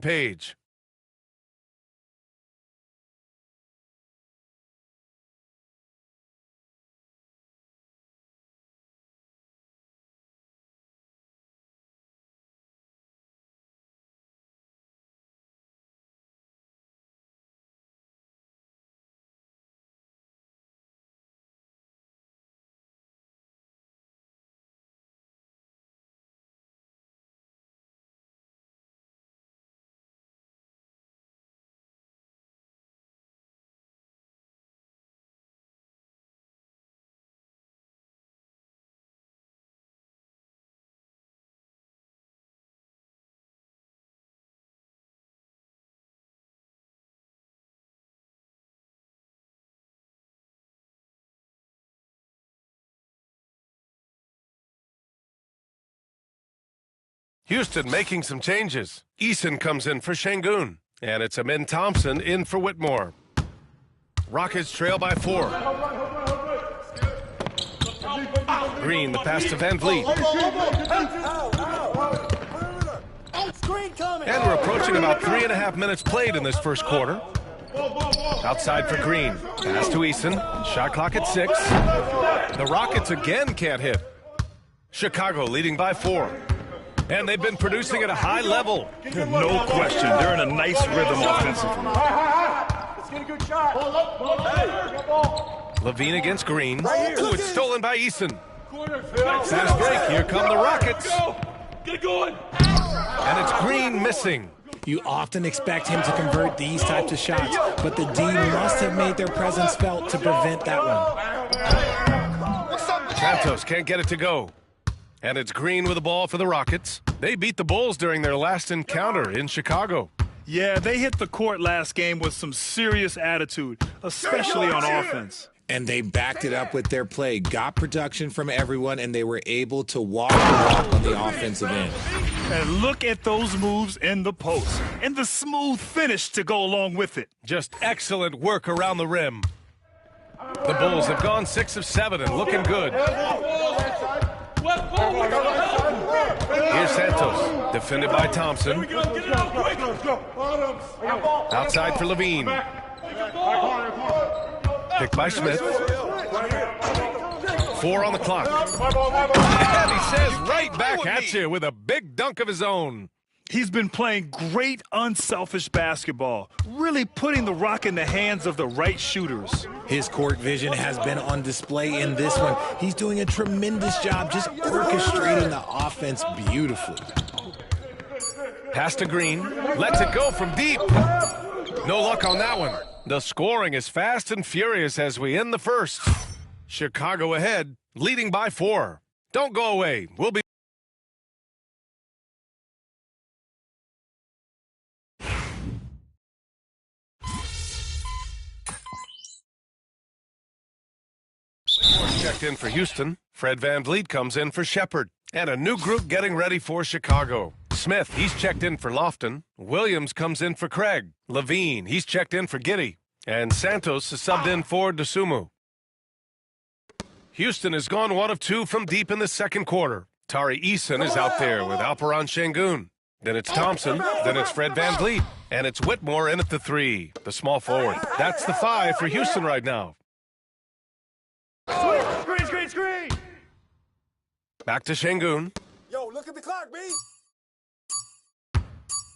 page. Houston making some changes. Eason comes in for Şengün, and it's Amin Thompson in for Whitmore. Rockets trail by 4. Green, the pass to Van Vliet. And we're approaching about 3.5 minutes played in this first quarter. Outside for Green. Pass to Eason. Shot clock at 6. The Rockets again can't hit. Chicago leading by 4. And they've been producing at a high level. No question. They're in a nice rhythm offensively. Levine against Green. Ooh, it's stolen by Eason. Fast break. Here come the Rockets. Get going. And it's Green missing. You often expect him to convert these types of shots, but the D must have made their presence felt to prevent that one. Santos can't get it to go. And it's Green with the ball for the Rockets. They beat the Bulls during their last encounter in Chicago. Yeah, they hit the court last game with some serious attitude, especially on offense. And they backed it up with their play, got production from everyone, and they were able to walk the walk on the offensive end. And look at those moves in the post and the smooth finish to go along with it. Just excellent work around the rim. The Bulls have gone 6 of 7 and looking good. Here's Santos, defended by Thompson. Outside for Levine. Picked by Smith. 4 on the clock. And he says right back at you with a big dunk of his own. He's been playing great, unselfish basketball, really putting the rock in the hands of the right shooters. His court vision has been on display in this one. He's doing a tremendous job just orchestrating the offense beautifully. Pass to Green. Lets it go from deep. No luck on that one. The scoring is fast and furious as we end the first. Chicago ahead, leading by 4. Don't go away. We'll be checked in for Houston. Fred Van Vliet comes in for Shepard. And a new group getting ready for Chicago. Smith, he's checked in for Lofton. Williams comes in for Craig. Levine, he's checked in for Giddey. And Santos is subbed in for Dosunmu. Houston has gone 1 of 2 from deep in the second quarter. Tari Eason is out there with Alperen Şengün. Then it's Thompson. Then it's Fred Van Vliet. And it's Whitmore in at the 3, the small forward. That's the 5 for Houston right now. Screen! Back to Şengün. Yo, look at the clock, B.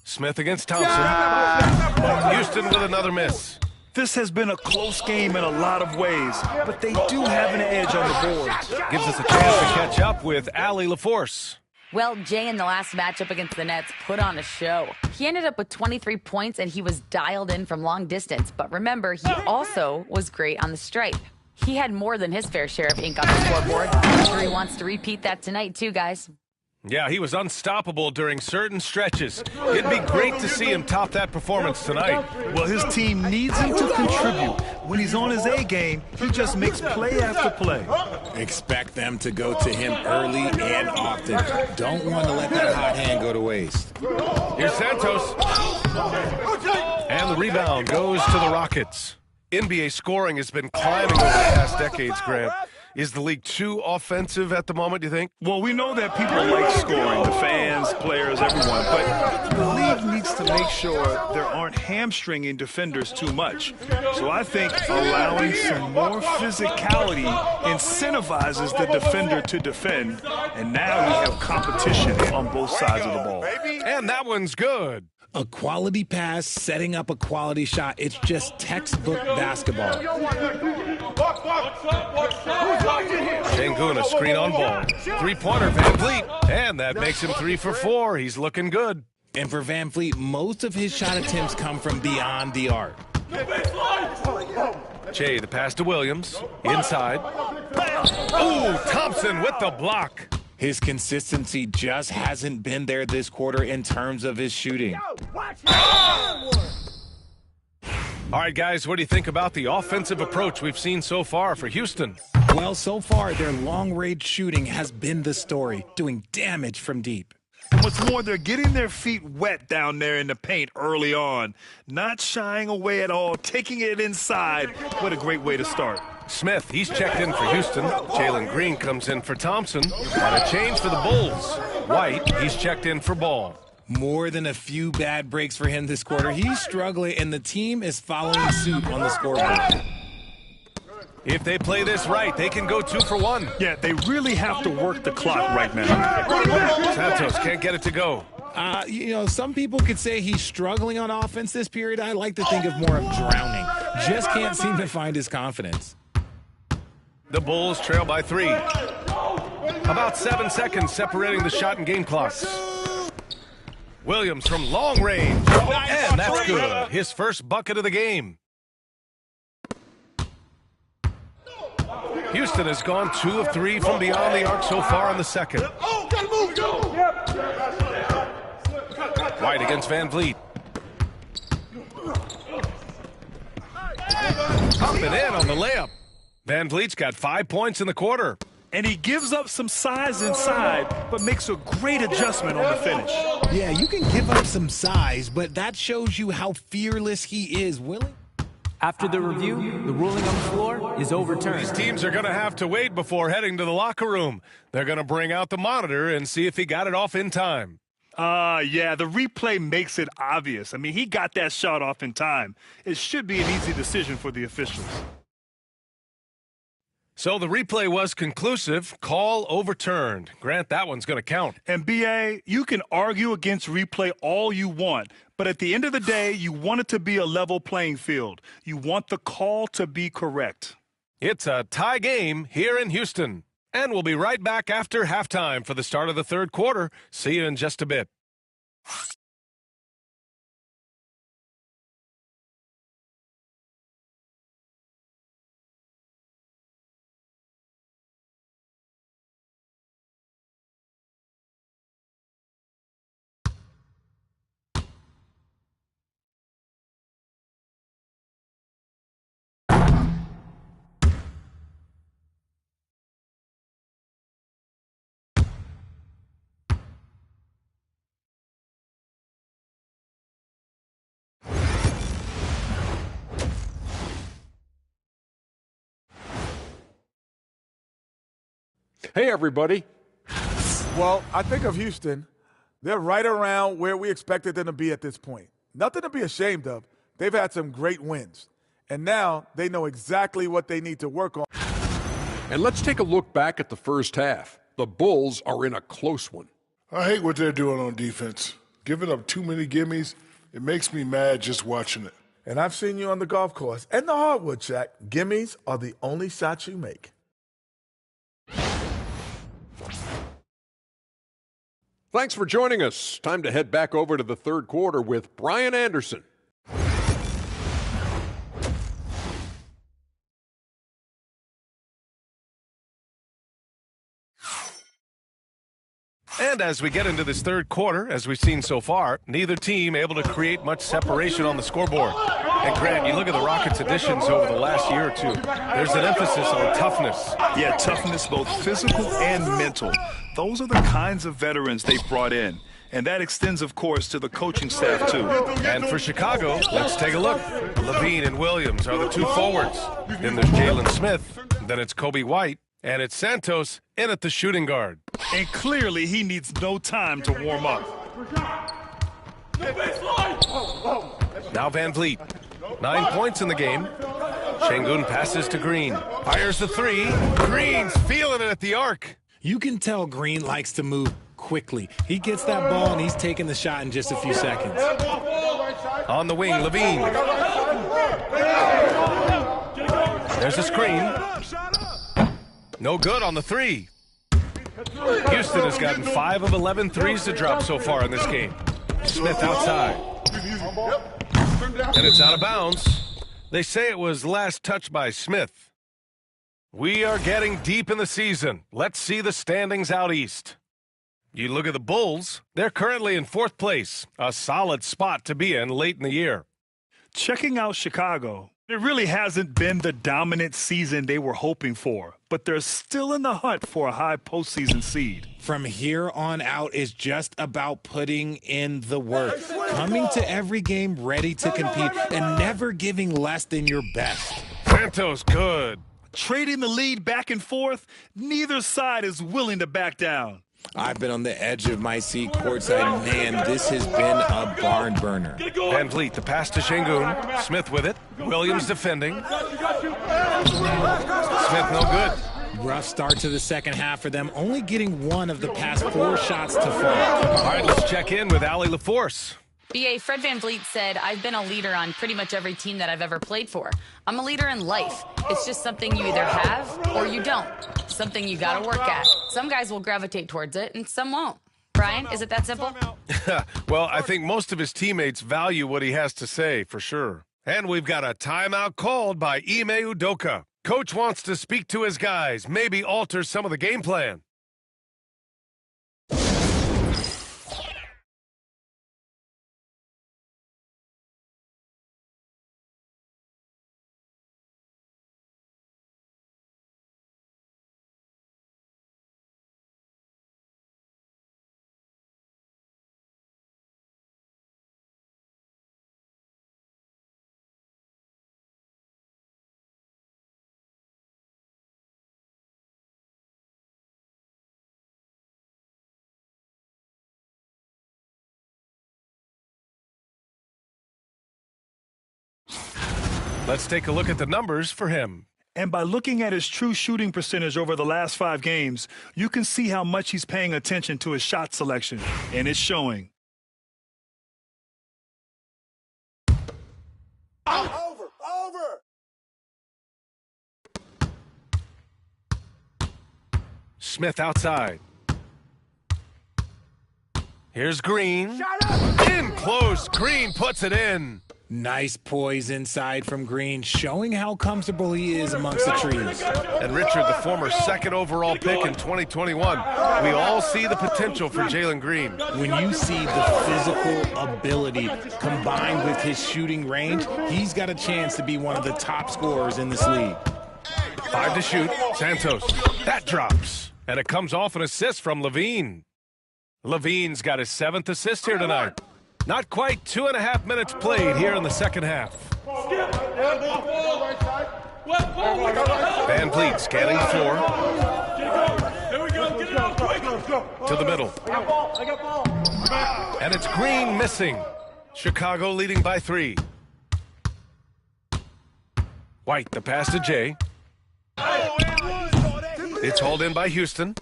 Smith against Thompson. Houston with another miss. This has been a close game in a lot of ways, but they do have an edge on the boards. Gives us a chance to catch up with Allie LaForce. Well, Jay in the last matchup against the Nets put on a show. He ended up with 23 points, and he was dialed in from long distance. But remember, he also was great on the stripe. He had more than his fair share of ink on the scoreboard. I'm sure he wants to repeat that tonight, too, guys. Yeah, he was unstoppable during certain stretches. It'd be great to see him top that performance tonight. Well, his team needs him to contribute. When he's on his A game, he just makes play after play. Expect them to go to him early and often. Don't want to let that hot hand go to waste. Here's Santos. And the rebound goes to the Rockets. NBA scoring has been climbing over the past decades, Grant. Is the league too offensive at the moment, do you think? Well, we know that people like scoring, the fans, players, everyone, but the league needs to make sure there aren't hamstringing defenders too much. So I think allowing some more physicality incentivizes the defender to defend, and now we have competition on both sides of the ball. And that one's good. A quality pass, setting up a quality shot. It's just textbook basketball. Sengun, a screen on ball. Three-pointer, Van Vliet. And that makes him 3 for 4. He's looking good. And for Van Vliet, most of his shot attempts come from beyond the arc. Jay, the pass to Williams. Inside. Ooh, Thompson with the block. His consistency just hasn't been there this quarter in terms of his shooting. All right, guys, what do you think about the offensive approach we've seen so far for Houston? Well, so far, their long-range shooting has been the story, doing damage from deep. What's more, they're getting their feet wet down there in the paint early on, not shying away at all, taking it inside. What a great way to start. Smith, he's checked in for Houston. Jalen Green comes in for Thompson. And a change for the Bulls. White, he's checked in for Ball. More than a few bad breaks for him this quarter. He's struggling, and the team is following suit on the scoreboard. If they play this right, they can go 2 for 1. Yeah, they really have to work the clock right now. Santos can't get it to go. Some people could say he's struggling on offense this period. I like to think of more of drowning. Just can't seem to find his confidence. The Bulls trail by 3. About 7 seconds separating the shot and game clocks. Williams from long range. And that's good. His first bucket of the game. Houston has gone 2 of 3 from beyond the arc so far in the second. White against Van Vliet. Pumping in on the layup. Van Vliet's got 5 points in the quarter. And he gives up some size inside, but makes a great adjustment on the finish. Yeah, you can give up some size, but that shows you how fearless he is. Willing? After the review, the ruling on the floor is overturned. These teams are going to have to wait before heading to the locker room. They're going to bring out the monitor and see if he got it off in time. Yeah, the replay makes it obvious. I mean, he got that shot off in time. It should be an easy decision for the officials. So the replay was conclusive. Call overturned. Grant, that one's going to count. And, B.A., you can argue against replay all you want, but at the end of the day, you want it to be a level playing field. You want the call to be correct. It's a tie game here in Houston. And we'll be right back after halftime for the start of the third quarter. See you in just a bit. Hey, everybody. Well, I think of Houston. They're right around where we expected them to be at this point. Nothing to be ashamed of. They've had some great wins. And now they know exactly what they need to work on. And let's take a look back at the first half. The Bulls are in a close one. I hate what they're doing on defense. Giving up too many gimmies, it makes me mad just watching it. And I've seen you on the golf course and the hardwood track. Gimmies are the only shots you make. Thanks for joining us. Time to head back over to the third quarter with Brian Anderson. And as we get into this third quarter, as we've seen so far, neither team able to create much separation on the scoreboard. And Grant, you look at the Rockets' additions over the last year or two. There's an emphasis on toughness. Yeah, toughness, both physical and mental. Those are the kinds of veterans they've brought in. And that extends, of course, to the coaching staff, too. And for Chicago, let's take a look. Levine and Williams are the two forwards. Then there's Jalen Smith. Then it's Kobe White. And it's Santos in at the shooting guard. And clearly he needs no time to warm up. Now Van Vliet. 9 points in the game. Şengün passes to Green. Fires the three. Green's feeling it at the arc. You can tell Green likes to move quickly. He gets that ball and he's taking the shot in just a few seconds. On the wing, Levine. There's a screen. No good on the three. Houston has gotten 5 of 11 threes to drop so far in this game. Smith outside. And it's out of bounds. They say it was last touched by Smith. We are getting deep in the season. Let's see the standings out east. You look at the Bulls, they're currently in 4th place, a solid spot to be in late in the year. Checking out Chicago, it really hasn't been the dominant season they were hoping for, but they're still in the hunt for a high postseason seed. From here on out is just about putting in the work, coming to every game ready to compete, and never giving less than your best. Santos good. Trading the lead back and forth, neither side is willing to back down. I've been on the edge of my seat courtside. Man, this has been a barn burner. Van Vliet, the pass to Şengün. Smith with it. Williams defending. Smith no good. Rough start to the second half for them, only getting 1 of the past 4 shots to fall. All right, let's check in with Allie LaForce. BA, Fred Van Vliet said, I've been a leader on pretty much every team that I've ever played for. I'm a leader in life. It's just something you either have or you don't. Something you got to work at. Some guys will gravitate towards it and some won't. Brian, is it that simple? Well, I think most of his teammates value what he has to say, for sure. And we've got a timeout called by Ime Udoka. Coach wants to speak to his guys, maybe alter some of the game plan. Let's take a look at the numbers for him. And by looking at his true shooting percentage over the last 5 games, you can see how much he's paying attention to his shot selection, and it's showing. Over. Smith outside. Here's Green. In close. Green puts it in. Nice poise inside from Green, showing how comfortable he is amongst the trees. And Richard, the former 2nd overall pick in 2021. We all see the potential for Jalen Green. When you see the physical ability combined with his shooting range, he's got a chance to be one of the top scorers in this league. 5 to shoot. Santos. That drops. And it comes off an assist from Levine. Levine's got his 7th assist here tonight. Not quite 2.5 minutes played here in the second half. Van Vliet scanning the floor. To the middle. And it's Green missing. Chicago leading by 3. White, the pass to Jay. It's hauled in by Houston.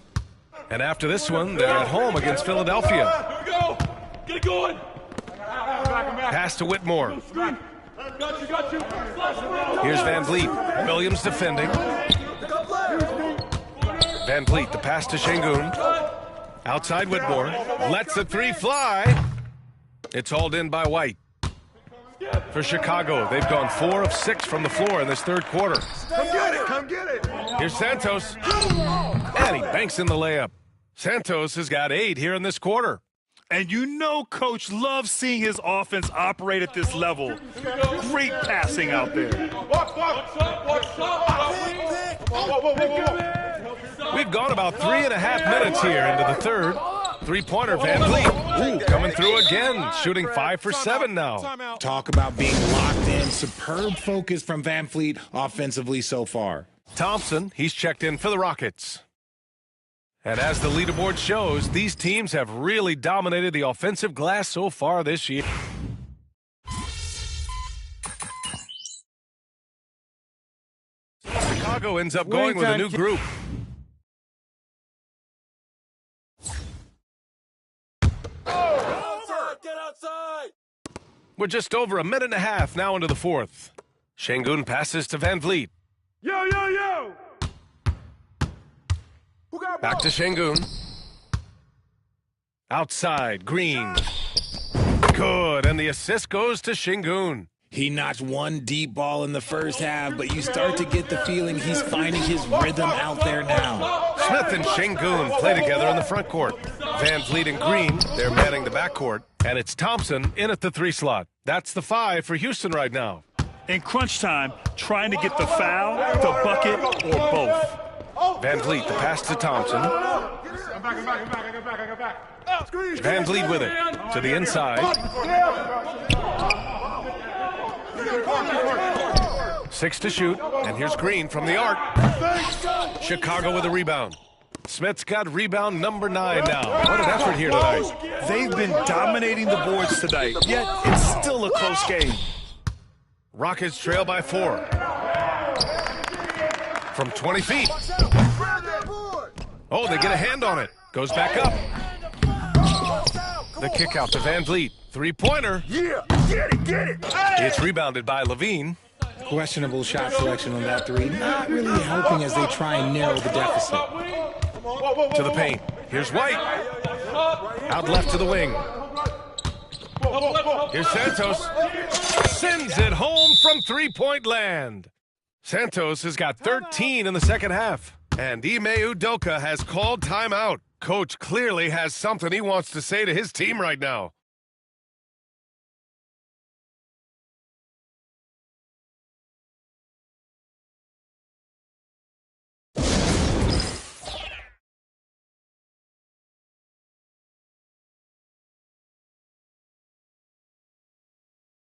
And after this one, they're at home against Philadelphia. Here we go. Get it going. Pass to Whitmore. Here's Van Vliet. Williams defending. Van Vliet, the pass to Şengün. Outside Whitmore. Lets the 3 fly. It's hauled in by White. For Chicago, they've gone 4 of 6 from the floor in this 3rd quarter. Come get it. Here's Santos. And he banks in the layup. Santos has got 8 here in this quarter. And you know Coach loves seeing his offense operate at this level. Great passing out there. We've gone about 3.5 minutes here into the 3rd. 3-pointer, Van Vliet. Ooh, coming through again, shooting 5 for 7 now. Talk about being locked in. Superb focus from Van Vliet offensively so far. Thompson, he's checked in for the Rockets. And as the leaderboard shows, these teams have really dominated the offensive glass so far this year. Chicago ends up going with a new group. Get outside! We're just over a minute and a half now into the fourth. Şengün passes to Van Vliet. Yo, yo, yo! Back to Şengün. Outside, Green. Good, and the assist goes to Şengün. He notched one deep ball in the first half, but you start to get the feeling he's finding his rhythm out there now. Smith and Şengün play together in the front court. Van Vliet and Green, they're manning the backcourt. And it's Thompson in at the 3 slot. That's the 5 for Houston right now. In crunch time, trying to get the foul, the bucket, or both. Van Vliet, the pass to Thompson. Van Vliet with it to the inside. 6 to shoot, and here's Green from the arc. Chicago with a rebound. Smith's got rebound number 9 now. What an effort here tonight. They've been dominating the boards tonight, yet it's still a close game. Rockets trail by 4. From 20 feet. Oh, they get a hand on it. Goes back up. The kick out to Van Vliet. 3-pointer. Yeah, get it! It's rebounded by Levine. Questionable shot selection on that 3. Not really helping as they try and narrow the deficit. To the paint. Here's White. Out left to the wing. Here's Santos. Sends it home from 3-point land. Santos has got 13 in the second half. And Ime Udoka has called timeout. Coach clearly has something he wants to say to his team right now.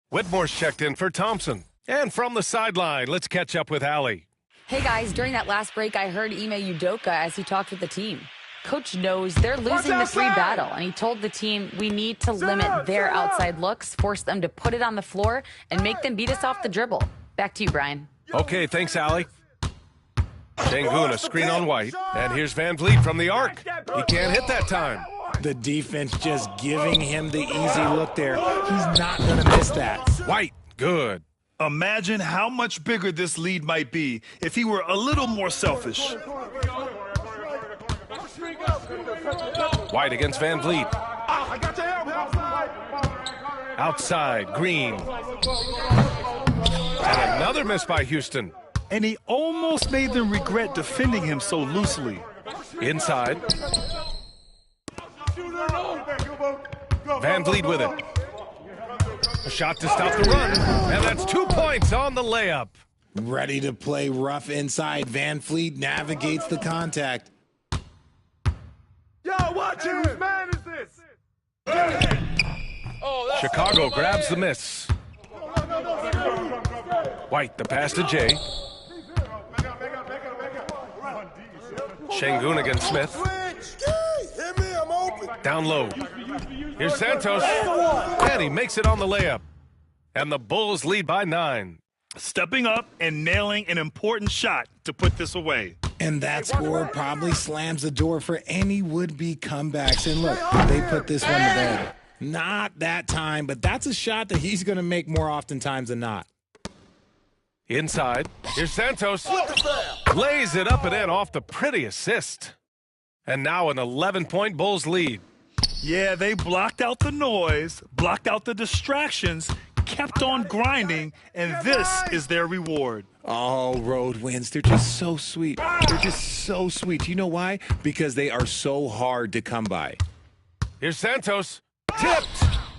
Whitmore's checked in for Thompson. And from the sideline, let's catch up with Allie. Hey guys, during that last break, I heard Ime Udoka as he talked with the team. Coach knows they're losing the 3 battle, and he told the team we need to limit their outside looks, force them to put it on the floor, and make them beat us off the dribble. Back to you, Brian. Okay, thanks, Allie. Şengün, a screen on White. And here's Van Vliet from the arc. He can't hit that time. The defense just giving him the easy look there. He's not going to miss that. White, good. Imagine how much bigger this lead might be if he were a little more selfish. White against Van Vliet. Outside, Green. And another miss by Houston. And he almost made them regret defending him so loosely. Inside. Van Vliet with it. A shot to stop the run. And that's 2 points on the layup. Ready to play rough inside. Van Vliet navigates the contact. Yo, watch it! Whose man is this? Chicago grabs the miss. White, the pass to Jay. Şengün against Smith. Down low. Here's Santos. And he makes it on the layup. And the Bulls lead by 9. Stepping up and nailing an important shot to put this away. And that score probably slams the door for any would-be comebacks. And look, they put this one to bed. Not that time, but that's a shot that he's going to make more oftentimes than not. Inside. Here's Santos. Lays it up and in off the pretty assist. And now an 11-point Bulls lead. Yeah, they blocked out the noise, blocked out the distractions, kept on grinding, and this is their reward. Oh, road wins. They're just so sweet. They're just so sweet. You know why? Because they are so hard to come by. Here's Santos. Tipped.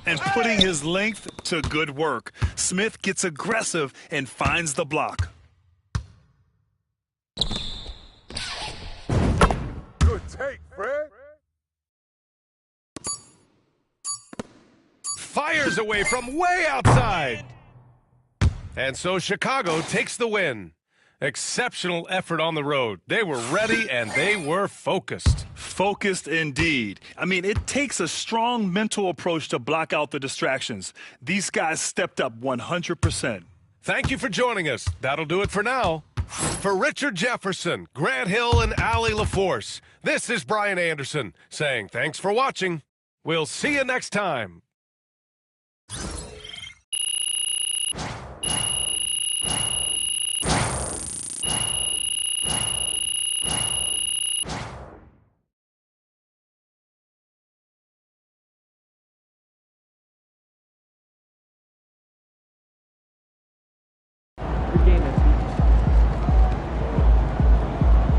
And putting his length to good work. Smith gets aggressive and finds the block. Good take, Fred. Fires away from way outside. And so Chicago takes the win. Exceptional effort on the road. They were ready and they were focused. Focused indeed. I mean, it takes a strong mental approach to block out the distractions. These guys stepped up 100%. Thank you for joining us. That'll do it for now. For Richard Jefferson, Grant Hill, and Allie LaForce, this is Brian Anderson saying thanks for watching. We'll see you next time.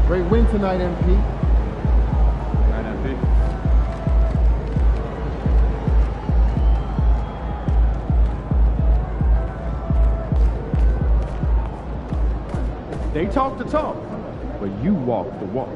Great win tonight, MP. Night, MP. They talk the talk, but you walk the walk.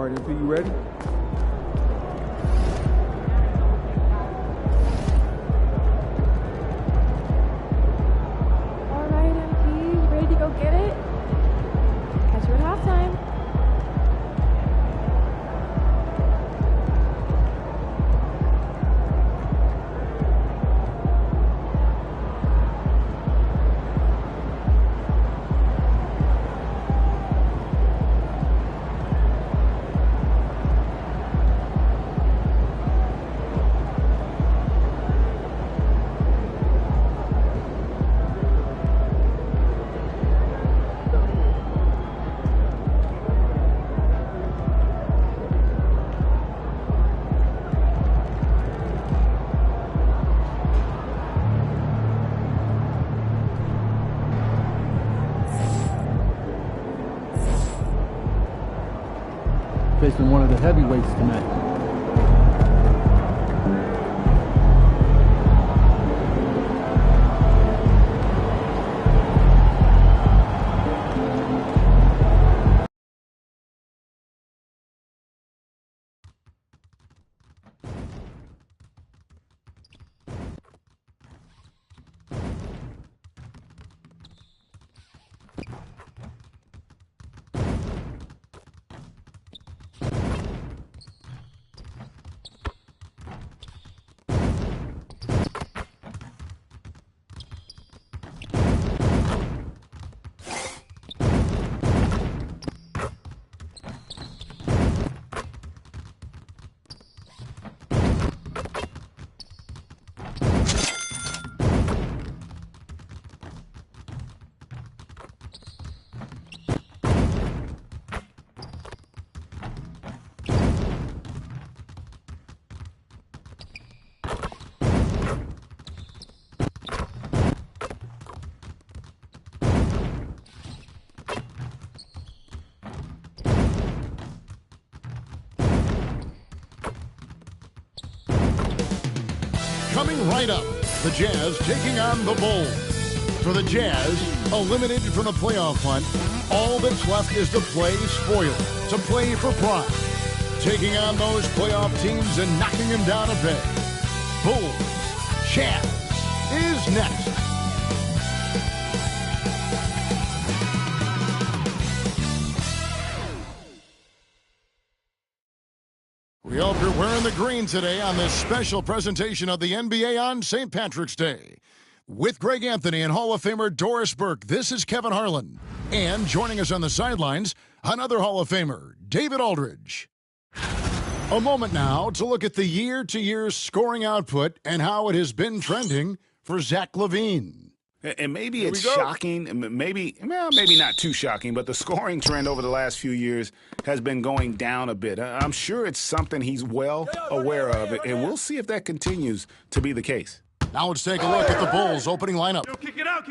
right, MP, you ready? All right, MP, ready to go get it? Catch you at halftime. Facing one of the heavyweights tonight. Coming right up, the Jazz taking on the Bulls. For the Jazz, eliminated from the playoff hunt, all that's left is to play spoiler, to play for pride. Taking on those playoff teams and knocking them down a bit. Bulls, Jazz is next. We hope you're wearing the green today on this special presentation of the NBA on St. Patrick's Day. With Greg Anthony and Hall of Famer Doris Burke, this is Kevin Harlan. And joining us on the sidelines, another Hall of Famer, David Aldridge. A moment now to look at the year-to-year scoring output and how it has been trending for Zach LaVine. And maybe it's shocking, maybe not too shocking, but the scoring trend over the last few years has been going down a bit. I'm sure it's something he's well aware of, and we'll see if that continues to be the case. Now let's take a look at the Bulls' opening lineup.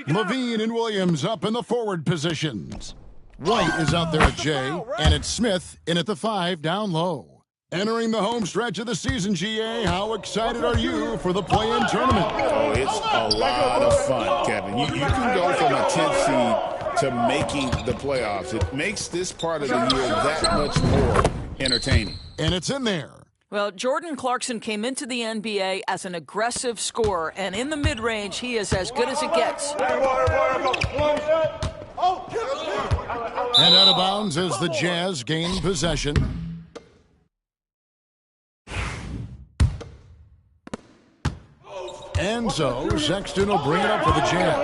LaVine and Williams up in the forward positions. White is out there at J, and it's Smith in at the 5 down low. Entering the home stretch of the season, GA, how excited are you for the play-in tournament? Oh, it's a lot of fun, Kevin. You can go from a 10th seed to making the playoffs. It makes this part of the year that much more entertaining. And it's in there. Well, Jordan Clarkson came into the NBA as an aggressive scorer, and in the mid-range, he is as good as it gets. And out of bounds as the Jazz gain possession. And so, Sexton will bring it up for the Jazz.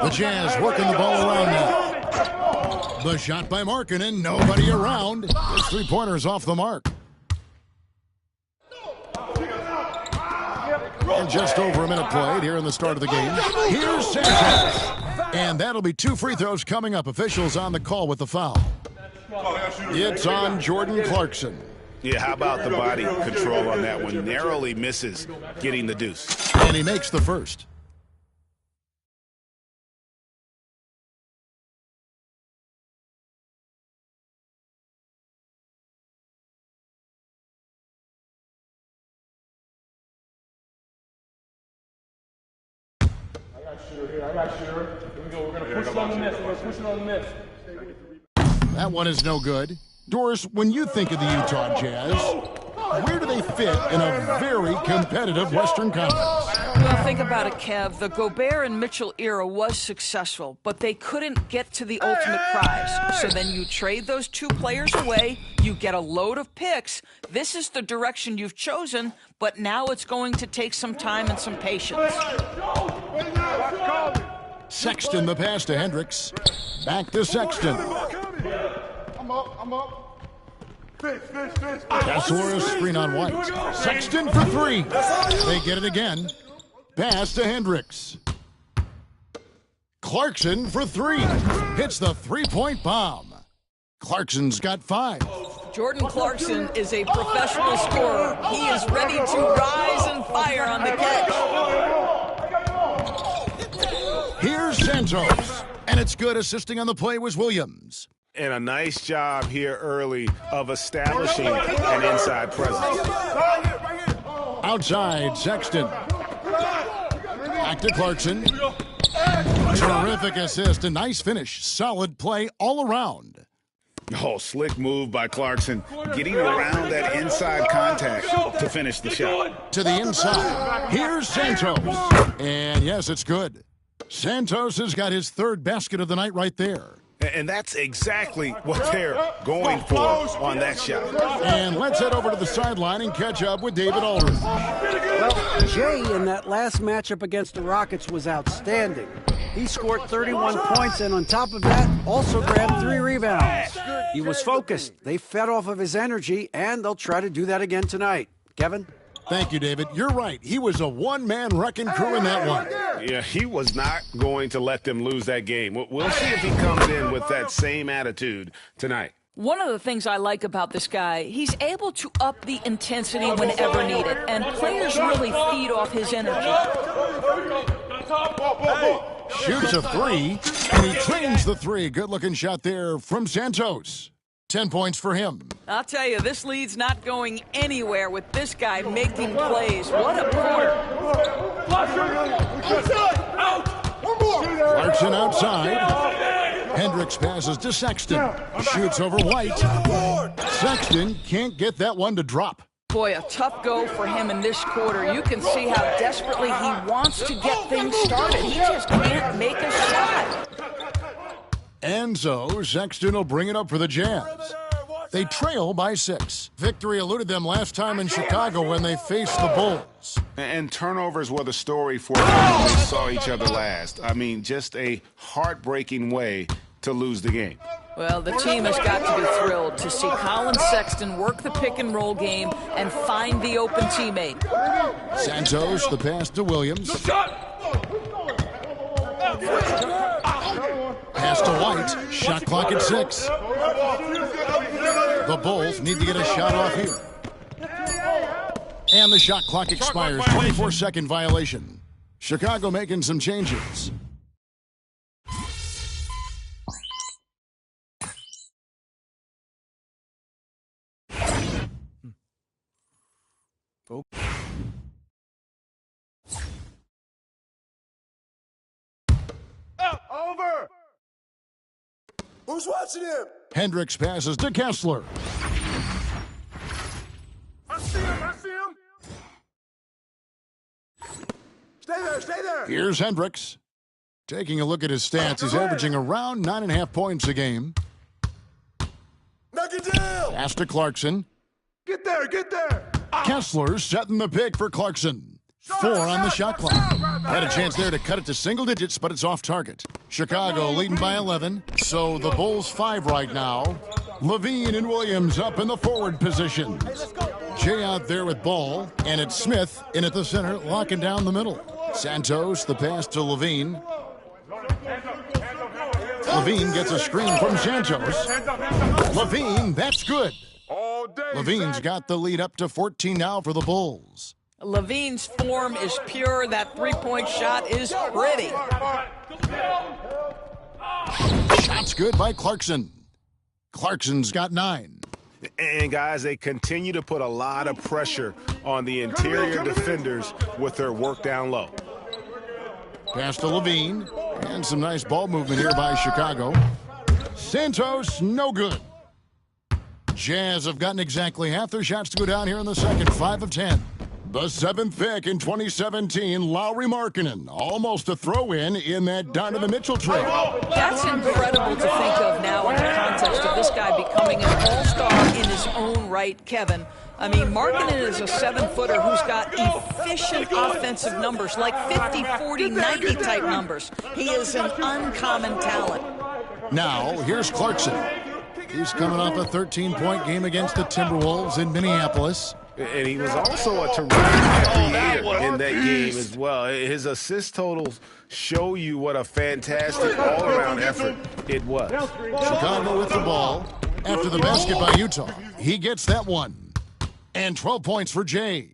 The Jazz working the ball around now. The shot by Markkanen, nobody around. His three-pointer's off the mark. And just over a minute played here in the start of the game. Here's Sanchez. And that'll be 2 free throws coming up. Officials on the call with the foul. It's on Jordan Clarkson. Yeah, how about the body control on that one? Narrowly misses getting the deuce. And he makes the first. I got shooter. Here we go. We're going to push it on the miss. We're going to push it on the miss. That one is no good. Doris, when you think of the Utah Jazz, where do they fit in a very competitive Western Conference? Well, think about it, Kev. The Gobert and Mitchell era was successful, but they couldn't get to the ultimate prize. So then you trade those two players away, you get a load of picks. This is the direction you've chosen, but now it's going to take some time and some patience. Sexton the pass to Hendricks. Back to Sexton. I'm up. Kessler screen on White. Sexton for three. They get it again. Pass to Hendricks. Clarkson for three. Hits the three-point bomb. Clarkson's got 5. Jordan Clarkson is a professional scorer. He is ready to rise and fire on the catch. Here's Santos. And it's good. Assisting on the play was Williams. And a nice job here early of establishing an inside presence. Outside, Sexton. Back to Clarkson. Terrific assist. A nice finish. Solid play all around. Oh, slick move by Clarkson, getting around that inside contact to finish the shot. To the inside. Here's Santos. And yes, it's good. Santos has got his 3rd basket of the night right there. And that's exactly what they're going for on that shot. And let's head over to the sideline and catch up with David Aldridge. Well, Jay in that last matchup against the Rockets was outstanding. He scored 31 points and on top of that, also grabbed 3 rebounds. He was focused. They fed off of his energy, and they'll try to do that again tonight. Kevin? Thank you, David. You're right. He was a one-man wrecking crew in that one. Yeah, he was not going to let them lose that game. We'll see if he comes in with that same attitude tonight. One of the things I like about this guy, he's able to up the intensity whenever needed, and players really feed off his energy. Shoots a 3, and he trains the 3. Good-looking shot there from Santos. 10 points for him. I'll tell you, this lead's not going anywhere with this guy making plays. What a quarter. Clarkson outside. Hendricks passes to Sexton. Shoots over White. Sexton can't get that one to drop. Boy, a tough go for him in this quarter. You can see how desperately he wants to get things started. He just can't make a shot. And so, Sexton will bring it up for the Jazz. They trail by 6. Victory eluded them last time in Chicago when they faced the Bulls. And turnovers were the story for them when they saw each other last. I mean, just a heartbreaking way to lose the game. Well, the team has got to be thrilled to see Colin Sexton work the pick-and-roll game and find the open teammate. Santos, the pass to Williams. Pass to White. Shot clock at 6. The Bulls need to get a shot off here. And the shot clock expires. 24-second violation. Chicago making some changes. Over! Who's watching him? Hendricks passes to Kessler. I see him! Stay there! Here's Hendricks. Taking a look at his stats, he's averaging around 9.5 points a game. Knock it down! Pass to Clarkson. Get there! Kessler setting the pick for Clarkson. 4 on the shot clock. Had a chance there to cut it to single digits, but it's off target. Chicago leading by 11, so the Bulls 5 right now. Levine and Williams up in the forward positions. Jay out there with ball, and it's Smith in at the center, locking down the middle. Santos, the pass to Levine. Levine gets a screen from Santos. Levine, that's good. Levine's got the lead up to 14 now for the Bulls. Levine's form is pure. That three-point shot is pretty. Shot's good by Clarkson. Clarkson's got 9. And, guys, they continue to put a lot of pressure on the interior defenders with their work down low. Pass to Levine. And some nice ball movement here by Chicago. Santos, no good. Jazz have gotten exactly half their shots to go down here in the second, 5 of 10. The 7th pick in 2017, Lauri Markkanen, almost a throw-in in that Donovan Mitchell trade. That's incredible to think of now in the context of this guy becoming an all-star in his own right, Kevin. I mean, Markkanen is a 7-footer who's got efficient offensive numbers, like 50, 40, 90 type numbers. He is an uncommon talent. Now, here's Clarkson. He's coming off a 13-point game against the Timberwolves in Minneapolis. And he was also a terrific creator in that game as well. His assist totals show you what a fantastic all-around effort it was. Chicago with the ball. After the basket by Utah, he gets that one. And 12 points for Jay.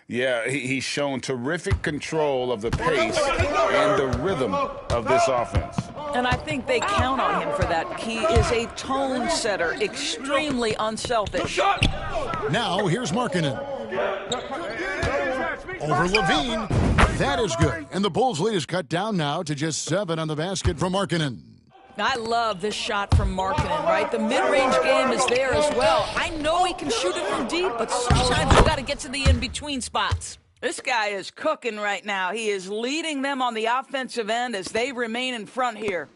Yeah, he's shown terrific control of the pace and the rhythm of this offense. And I think they count on him for that. He is a tone setter, extremely unselfish. Now here's Markkanen. Over Levine. That is good. And the Bulls' lead is cut down now to just 7 on the basket from Markkanen. I love this shot from Markkanen, right? The mid-range game is there as well. I know he can shoot it from deep, but sometimes you got to get to the in-between spots. This guy is cooking right now. He is leading them on the offensive end as they remain in front here.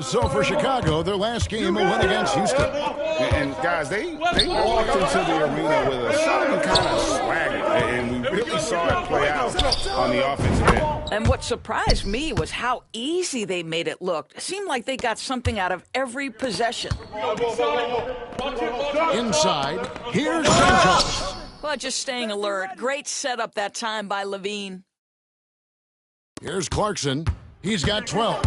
So for Chicago, their last game will win against Houston. And guys, they walked into the arena with a certain kind of swagger, and we really saw it play out on the offensive end. And what surprised me was how easy they made it look. It seemed like they got something out of every possession. Inside, here's Santos. Well, just staying alert. Great setup that time by Levine. Here's Clarkson. He's got 12.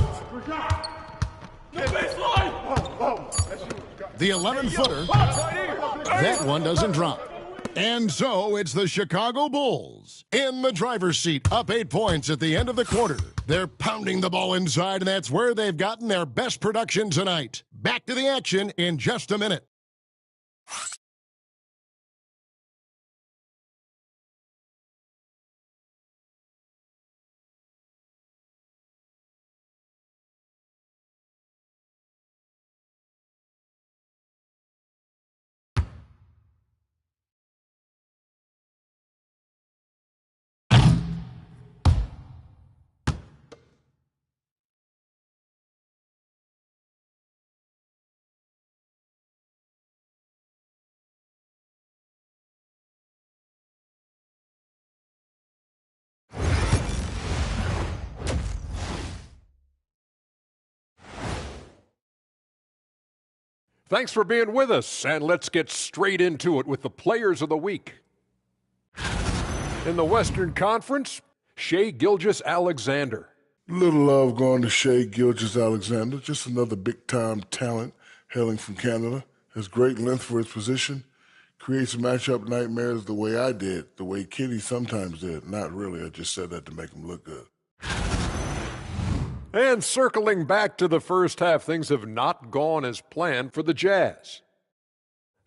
The 11-footer. That one doesn't drop. And so it's the Chicago Bulls in the driver's seat, up 8 points at the end of the quarter. They're pounding the ball inside, and that's where they've gotten their best production tonight. Back to the action in just a minute. Thanks for being with us, and let's get straight into it with the Players of the Week. In the Western Conference, Shai Gilgeous-Alexander. Little love going to Shai Gilgeous-Alexander, just another big-time talent hailing from Canada. Has great length for his position, creates matchup nightmares the way I did, the way Kitty sometimes did. Not really, I just said that to make him look good. And circling back to the first half, things have not gone as planned for the Jazz.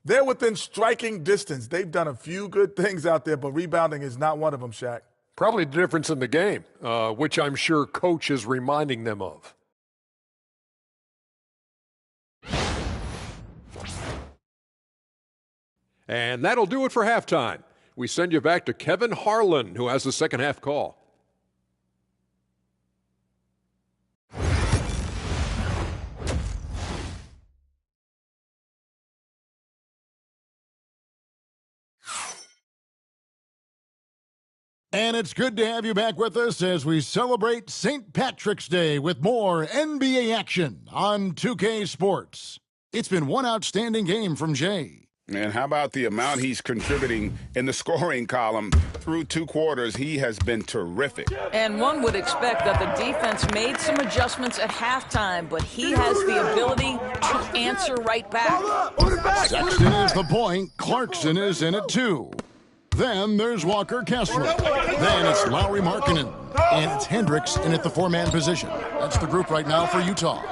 They're within striking distance. They've done a few good things out there, but rebounding is not one of them, Shaq. Probably the difference in the game, which I'm sure Coach is reminding them of. And that'll do it for halftime. We send you back to Kevin Harlan, who has the second half call. And it's good to have you back with us as we celebrate St. Patrick's Day with more NBA action on 2K Sports. It's been one outstanding game from Jay. And how about the amount he's contributing in the scoring column through 2 quarters? He has been terrific. And one would expect that the defense made some adjustments at halftime, but he has the ability to answer right back. Sexton is the point. Clarkson is in it too. Then there's Walker Kessler. Then it's Lauri Markkanen. And it's Hendricks in at the 4-man position. That's the group right now for Utah.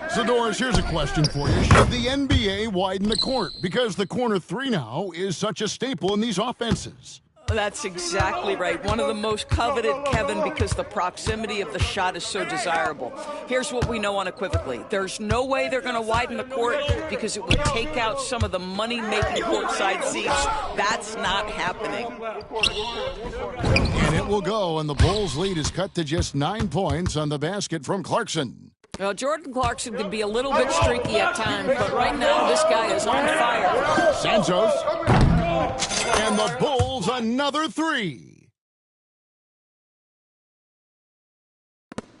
So, Doris, here's a question for you. Should the NBA widen the court? Because the corner 3 now is such a staple in these offenses. That's exactly right. One of the most coveted, Kevin, because the proximity of the shot is so desirable. Here's what we know unequivocally. There's no way they're going to widen the court because it would take out some of the money-making courtside seats. That's not happening. And it will go, and the Bulls' lead is cut to just 9 points on the basket from Clarkson. Well, Jordan Clarkson can be a little bit streaky at times, but right now this guy is on fire. Santos. And the Bulls another three.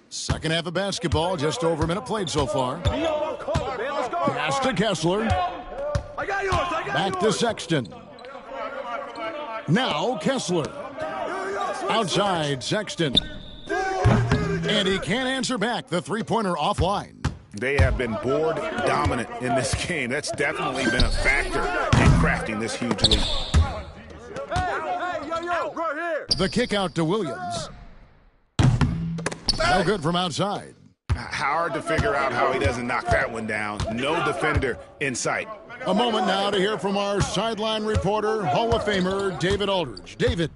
Second half of basketball, just over a minute played so far. Pass to Kessler. Back to Sexton. Now Kessler. Outside Sexton. And he can't answer back. The three-pointer offline. They have been board dominant in this game. That's definitely been a factor in crafting this huge lead. The kick out to Williams. No good from outside. Hard to figure out how he doesn't knock that one down. No defender in sight. A moment now to hear from our sideline reporter, Hall of Famer David Aldridge. David.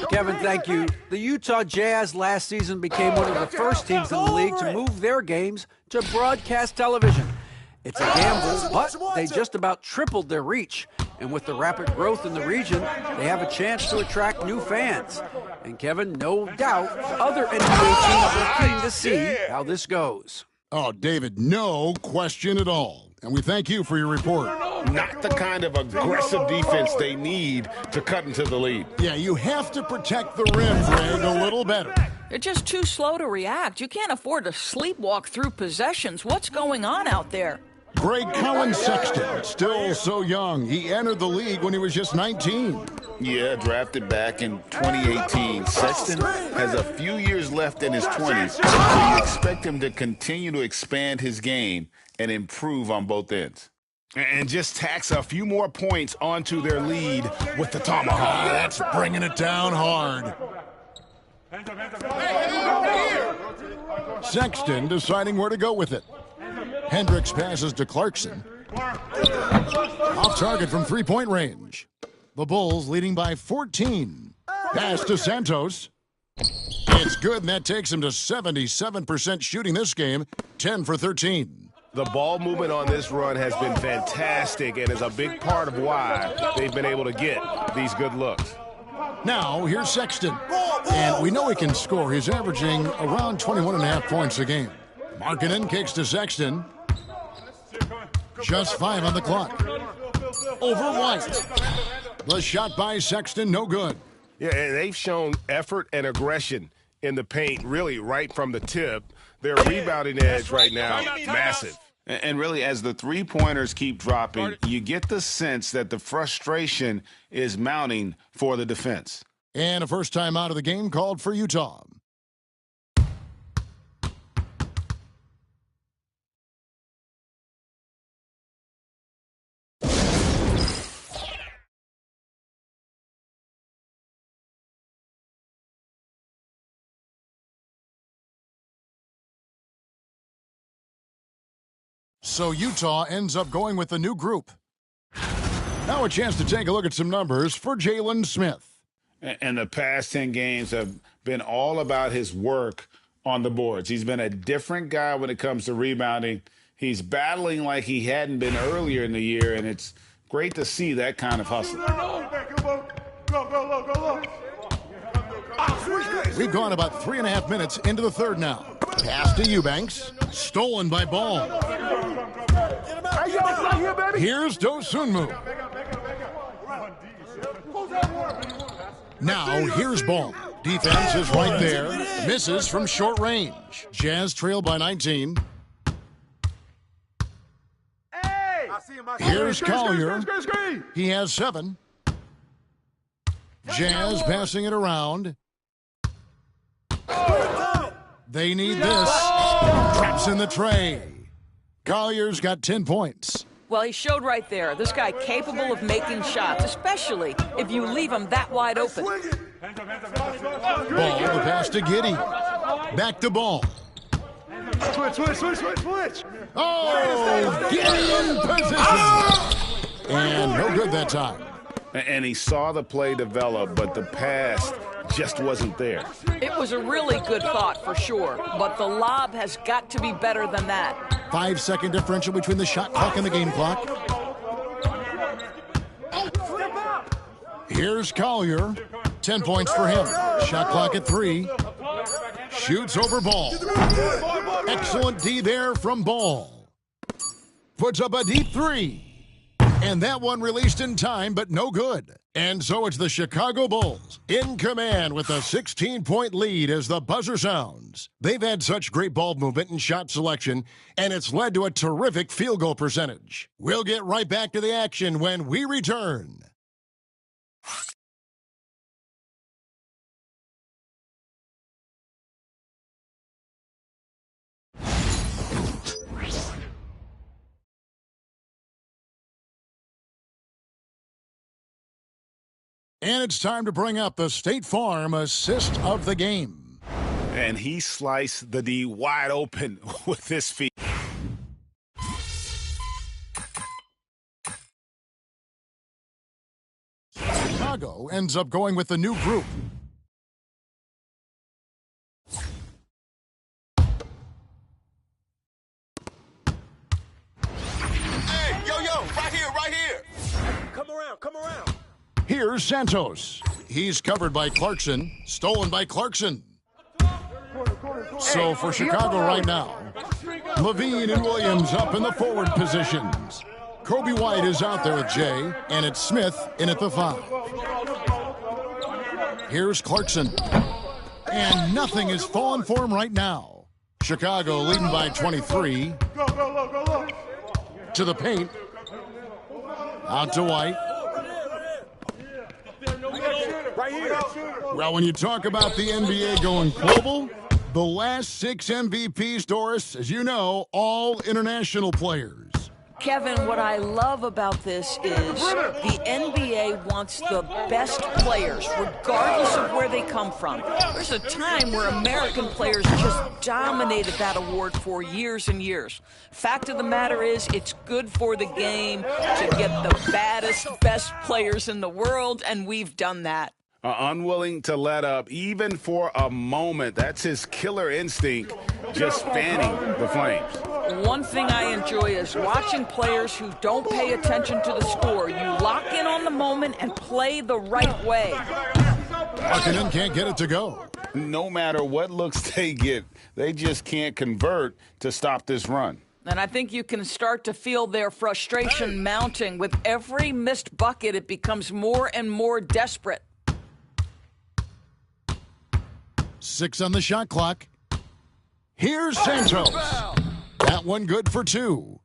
Kevin, thank you. The Utah Jazz last season became one of the first teams in the league to move their games to broadcast television. It's a gamble, but they just about tripled their reach. And with the rapid growth in the region, they have a chance to attract new fans. And Kevin, no doubt, other NBA teams are keen to see how this goes. Oh, David, no question at all. And we thank you for your report. Not the kind of aggressive defense they need to cut into the lead. Yeah, you have to protect the rim, Greg, a little better. They're just too slow to react. You can't afford to sleepwalk through possessions. What's going on out there? Greg Collins Sexton, still so young. He entered the league when he was just 19. Yeah, drafted back in 2018. Sexton has a few years left in his 20s, so you expect him to continue to expand his game and improve on both ends. And just tacks a few more points onto their lead with the tomahawk. That's bringing it down hard. Sexton deciding where to go with it. Hendricks passes to Clarkson. Off target from three-point range. The Bulls leading by 14. Pass to Santos. It's good, and that takes him to 77% shooting this game, 10 for 13. The ball movement on this run has been fantastic and is a big part of why they've been able to get these good looks. Now, here's Sexton. And we know he can score. He's averaging around 21.5 points a game. Markkanen kicks to Sexton. Just 5 on the clock. Over White. The shot by Sexton, no good. Yeah, and they've shown effort and aggression in the paint, really right from the tip. Their rebounding edge right now, massive. And really, as the three-pointers keep dropping, you get the sense that the frustration is mounting for the defense. And a first time out of the game called for Utah. So Utah ends up going with the new group. Now a chance to take a look at some numbers for Jalen Smith. And the past 10 games have been all about his work on the boards. He's been a different guy when it comes to rebounding. He's battling like he hadn't been earlier in the year, and it's great to see that kind of hustle. We've gone about 3.5 minutes into the third now. Pass to Eubanks. Stolen by Ball. Here's Dosunmu. Now here's Ball. Defense is right there. Misses from short range. Jazz trail by 19. Here's Collier. He has 7. Jazz passing it around. They need this. Traps in the tray. Collier's got 10 points. Well, he showed right there. This guy capable of making shots, especially if you leave him that wide open. Ball, the pass to Giddey. Back to Ball. Switch. Oh, Giddey in position. And no good that time. And he saw the play develop, but the pass just wasn't there. It was a really good thought for sure, but the lob has got to be better than that. 5-second differential between the shot clock and the game clock. Here's Collier. 10 points for him. Shot clock at 3. Shoots over Ball. Excellent D there from Ball. Puts up a deep 3. And that one released in time, but no good. And so it's the Chicago Bulls in command with a 16-point lead as the buzzer sounds. They've had such great ball movement and shot selection, and it's led to a terrific field goal percentage. We'll get right back to the action when we return. And it's time to bring up the State Farm assist of the game. And he sliced the D wide open with his feet. Chicago ends up going with the new group. Hey, yo, right here. Come around. Here's Santos. He's covered by Clarkson, stolen by Clarkson. So for Chicago right now, Levine and Williams up in the forward positions. Kobe White is out there with Jay, and it's Smith in at the 5. Here's Clarkson. And nothing is falling for him right now. Chicago leading by 23. To the paint. Out to White. Well, when you talk about the NBA going global, the last 6 MVPs, Doris, as you know, all international players. Kevin, what I love about this is the NBA wants the best players, regardless of where they come from. There's a time where American players just dominated that award for years and years. Fact of the matter is, it's good for the game to get the baddest, best players in the world, and we've done that. Unwilling to let up, even for a moment. That's his killer instinct, just fanning the flames. One thing I enjoy is watching players who don't pay attention to the score. You lock in on the moment and play the right way. Buchanan can't get it to go. No matter what looks they get, they just can't convert to stop this run. And I think you can start to feel their frustration mounting. With every missed bucket, it becomes more and more desperate. 6 on the shot clock. Here's Santos. That one good for 2.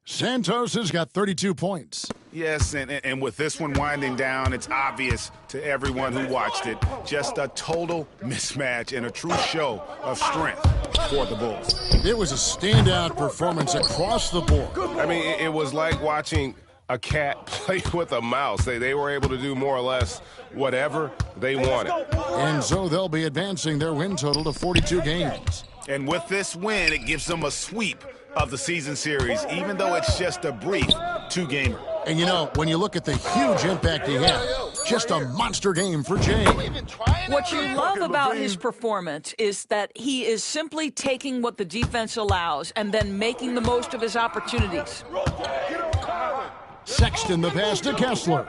Santos has got 32 points. Yes, and with this one winding down, it's obvious to everyone who watched it. Just a total mismatch and a true show of strength for the Bulls. It was a standout performance across the board. I mean, it was like watching a cat play with a mouse. They were able to do more or less whatever they wanted. And so they'll be advancing their win total to 42 games. And with this win, it gives them a sweep of the season series, even though it's just a brief 2-gamer. And you know, when you look at the huge impact he had, just a monster game for Jay. What you love about his performance is that he is simply taking what the defense allows and then making the most of his opportunities. Sexton the pass to Kessler.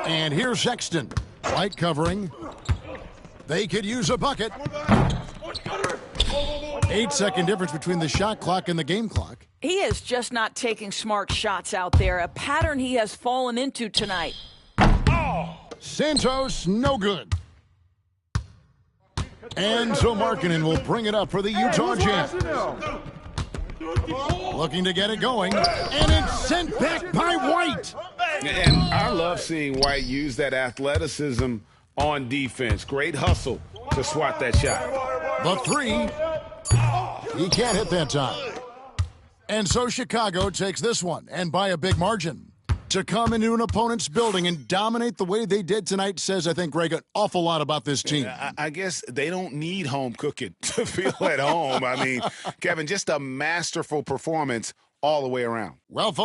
And here's Sexton. White covering. They could use a bucket. 8-second difference between the shot clock and the game clock. He is just not taking smart shots out there, a pattern he has fallen into tonight. Santos, no good. And so Markkanen will bring it up for the Utah Jazz. Looking to get it going, and it's sent back by White. And I love seeing White use that athleticism on defense. Great hustle to swat that shot. The 3. He can't hit that time. And so Chicago takes this one, and by a big margin. To come into an opponent's building and dominate the way they did tonight says, I think, Greg, an awful lot about this team. I guess they don't need home cooking to feel at home. I mean, Kevin, just a masterful performance all the way around. Well, folks.